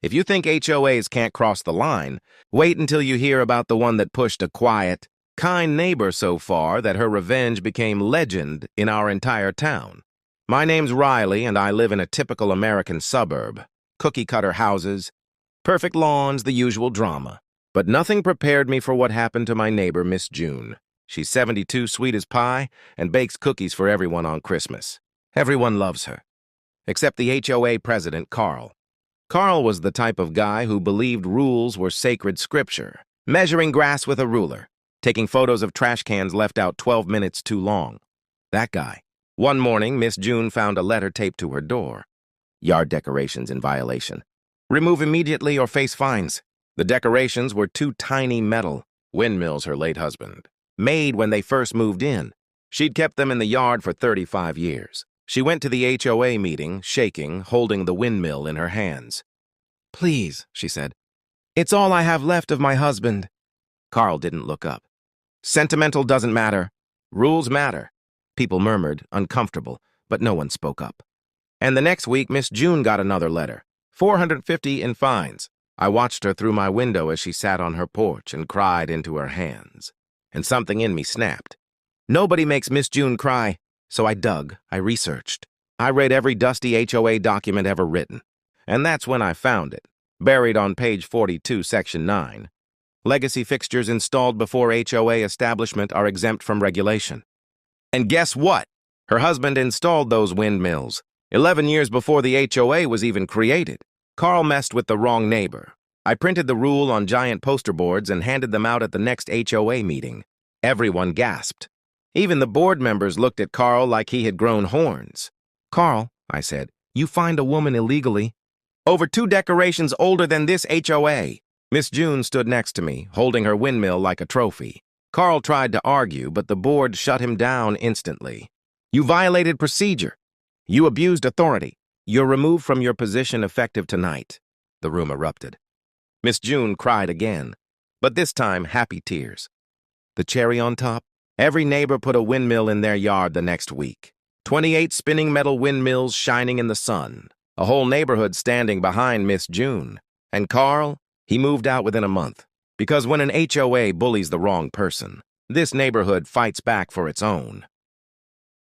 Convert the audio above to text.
If you think HOAs can't cross the line, wait until you hear about the one that pushed a quiet, kind neighbor so far that her revenge became legend in our entire town. My name's Riley, and I live in a typical American suburb. Cookie-cutter houses, perfect lawns, the usual drama. But nothing prepared me for what happened to my neighbor, Miss June. She's 72, sweet as pie, and bakes cookies for everyone on Christmas. Everyone loves her, except the HOA president, Carl. Carl was the type of guy who believed rules were sacred scripture, measuring grass with a ruler, taking photos of trash cans left out 12 minutes too long. That guy. One morning, Miss June found a letter taped to her door. Yard decorations in violation. Remove immediately or face fines. The decorations were two tiny metal windmills her late husband made when they first moved in. She'd kept them in the yard for 35 years. She went to the HOA meeting, shaking, holding the windmill in her hands. "Please," she said. "It's all I have left of my husband." Carl didn't look up. "Sentimental doesn't matter. Rules matter." People murmured, uncomfortable, but no one spoke up. And the next week, Miss June got another letter. $450 in fines. I watched her through my window as she sat on her porch and cried into her hands. And something in me snapped. Nobody makes Miss June cry. So I dug, I researched. I read every dusty HOA document ever written. And that's when I found it, buried on page 42, section 9. Legacy fixtures installed before HOA establishment are exempt from regulation. And guess what? Her husband installed those windmills 11 years before the HOA was even created. Carl messed with the wrong neighbor. I printed the rule on giant poster boards and handed them out at the next HOA meeting. Everyone gasped. Even the board members looked at Carl like he had grown horns. "Carl," I said, "you find a woman illegally over 2 decorations older than this HOA." Miss June stood next to me, holding her windmill like a trophy. Carl tried to argue, but the board shut him down instantly. "You violated procedure. You abused authority. You're removed from your position effective tonight." The room erupted. Miss June cried again, but this time happy tears. The cherry on top? Every neighbor put a windmill in their yard the next week. 28 spinning metal windmills shining in the sun. A whole neighborhood standing behind Miss June. And Carl, he moved out within a month. Because when an HOA bullies the wrong person, this neighborhood fights back for its own.